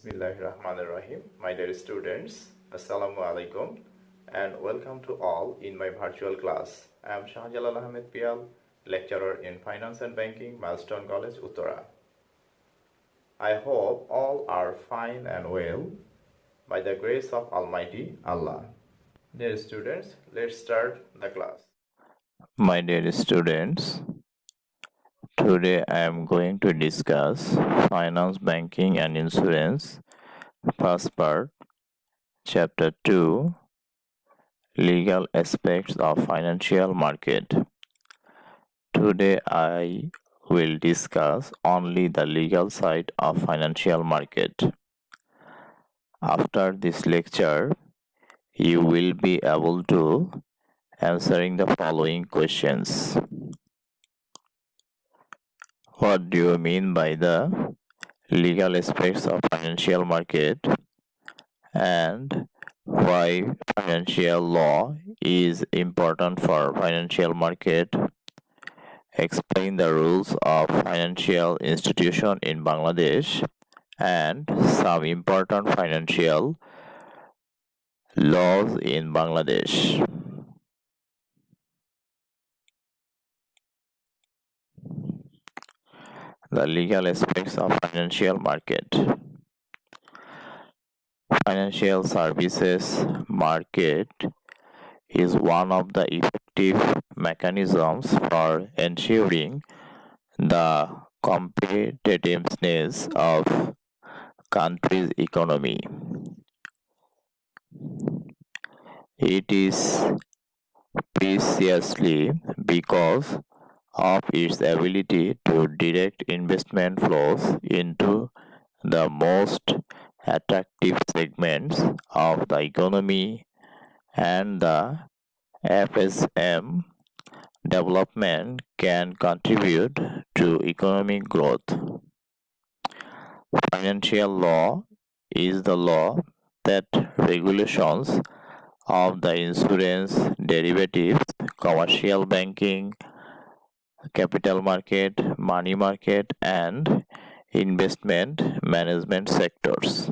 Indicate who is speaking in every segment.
Speaker 1: Bismillahirrahmanirrahim. My dear students, Assalamu alaikum and welcome to all in my virtual class. I am Shahjalal Ahmed Pial, lecturer in Finance and Banking, Milestone College, Uttara. I hope all are fine and well by the grace of Almighty Allah. Dear students, let's start the class.
Speaker 2: My dear students, today I am going to discuss finance, banking and insurance, first part, chapter 2, legal aspects of financial market. Today I will discuss only the legal side of financial market. After this lecture, you will be able to answering the following questions. What do you mean by the legal aspects of financial market, and why financial law is important for financial market? Explain the rules of financial institution in Bangladesh and some important financial laws in Bangladesh. The legal aspects of financial market. Financial services market is one of the effective mechanisms for ensuring the competitiveness of country's economy. It is precisely because of its ability to direct investment flows into the most attractive segments of the economy, and the FSM development can contribute to economic growth. Financial law is the law that regulations of the insurance, derivatives, commercial banking, capital market, money market, and investment management sectors.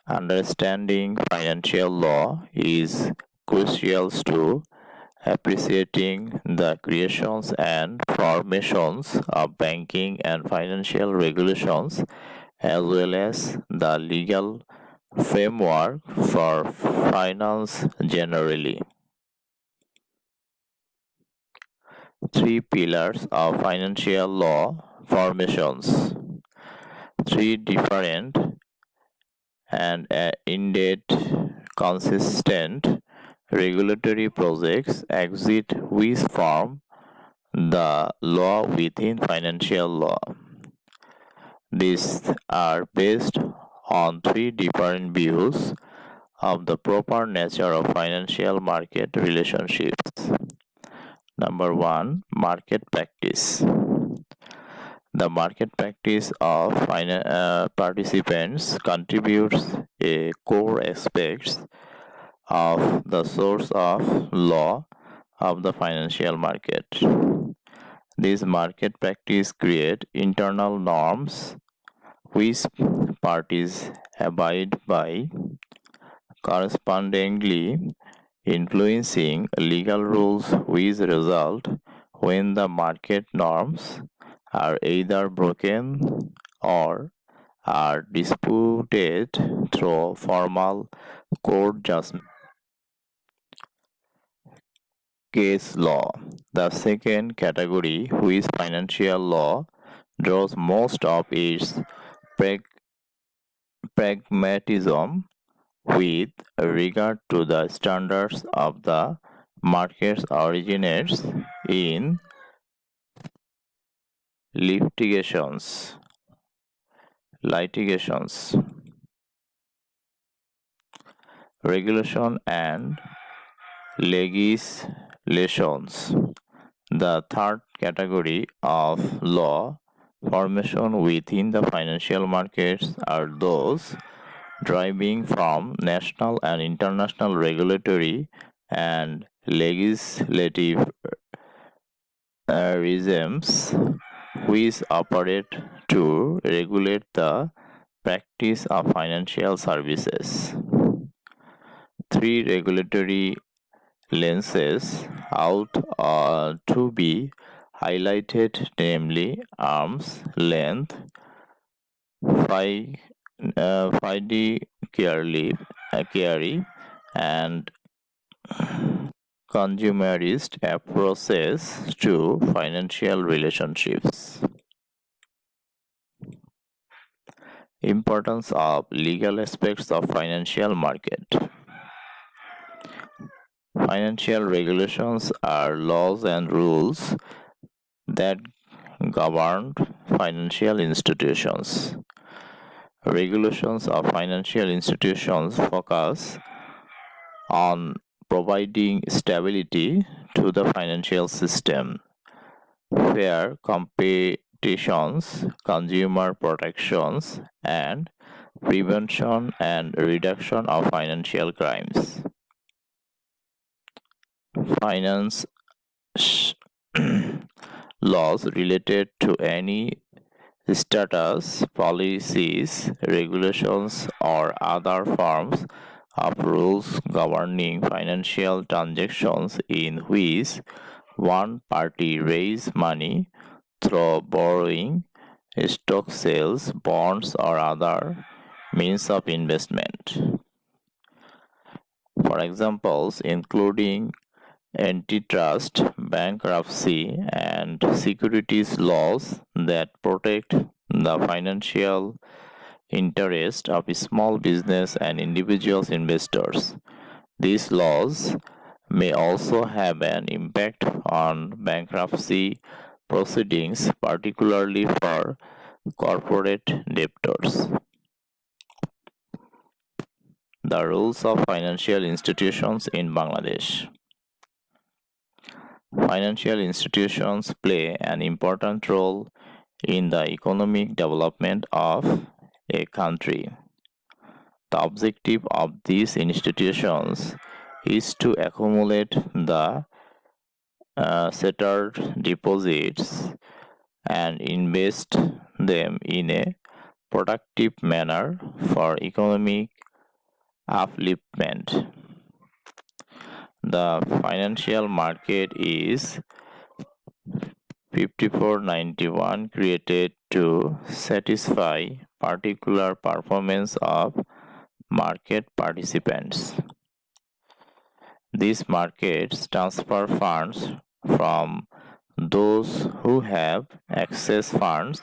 Speaker 2: Understanding financial law is crucial to appreciating the creations and formations of banking and financial regulations, as well as the legal framework for finance generally. Three pillars of financial law formations. Three different and indeed consistent regulatory projects exist which form the law within financial law. These are based on three different views of the proper nature of financial market relationships. Number one, market practice. The market practice of participants contributes a core aspects of the source of law of the financial market. This market practice create internal norms which parties abide by, correspondingly influencing legal rules which result when the market norms are either broken or are disputed through formal court judgment. Case law. The second category, which financial law draws most of its pragmatism with regard to the standards of the markets, originates in litigations, regulation and legislations. The third category of law formation within the financial markets are those deriving from national and international regulatory and legislative regimes which operate to regulate the practice of financial services. Three regulatory lenses ought to be highlighted, namely arm's length, fiduciary, and consumerist approaches to financial relationships. Importance of legal aspects of financial market. Financial regulations are laws and rules that govern financial institutions. Regulations of financial institutions focus on providing stability to the financial system, fair competitions, consumer protections, and prevention and reduction of financial crimes. Finance laws related to any status, policies, regulations, or other forms of rules governing financial transactions in which one party raises money through borrowing, stock sales, bonds, or other means of investment. For examples, including antitrust, bankruptcy, and securities laws that protect the financial interest of small business and individual investors. These laws may also have an impact on bankruptcy proceedings, particularly for corporate debtors. The rules of financial institutions in Bangladesh. Financial institutions play an important role in the economic development of a country. The objective of these institutions is to accumulate the settled deposits and invest them in a productive manner for economic upliftment. The financial market is 5491 created to satisfy particular performance of market participants. These markets transfer funds from those who have excess funds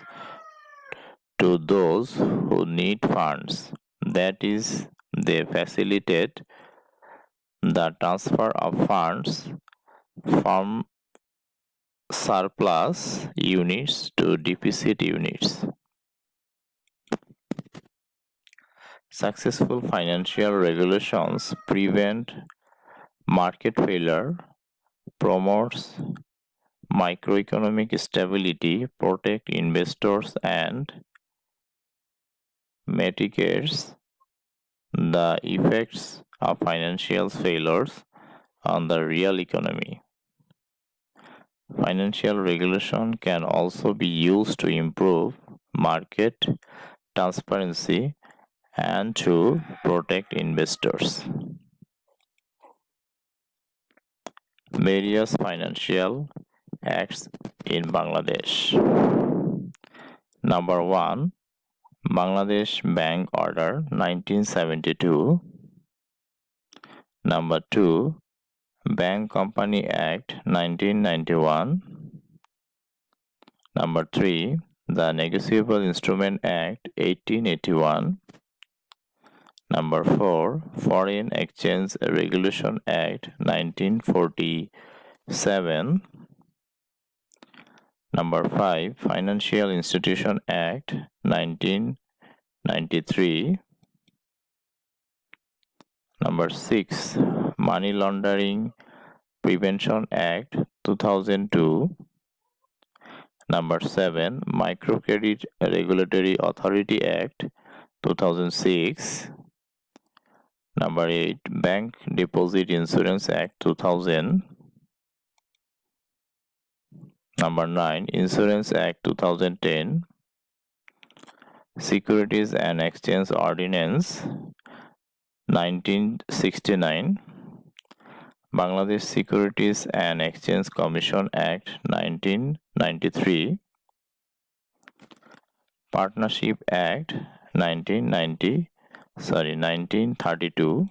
Speaker 2: to those who need funds. That is, they facilitate the transfer of funds from surplus units to deficit units. Successful financial regulations prevent market failure, promotes macroeconomic stability, protect investors, and mitigates the effects of financial failures on the real economy. Financial regulation can also be used to improve market transparency and to protect investors. Various financial acts in Bangladesh. Number 1, Bangladesh Bank Order 1972. Number 2, Bank Company Act 1991. Number 3, the Negotiable Instrument Act 1881. Number 4, Foreign Exchange Regulation Act 1947. Number 5, Financial Institution Act 1993. Number 6, Money Laundering Prevention Act 2002. Number 7, Microcredit Regulatory Authority Act 2006. Number 8, Bank Deposit Insurance Act 2000. Number 9, Insurance Act 2010. Securities and Exchange Ordinance 1969, Bangladesh Securities and Exchange Commission Act 1993, Partnership Act 1932,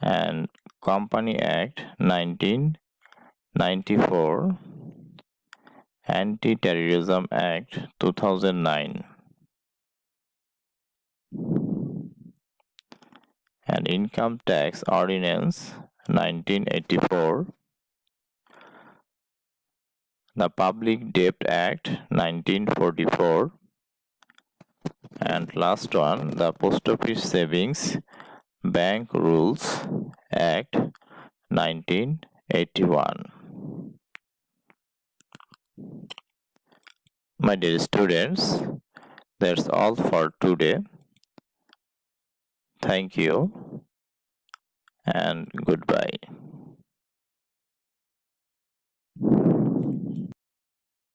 Speaker 2: and Company Act 1994, Anti-Terrorism Act 2009, and Income Tax Ordinance 1984, the Public Debt Act 1944, and last one, the Post Office Savings Bank Rules Act 1981. My dear students, that's all for today. Thank you and goodbye.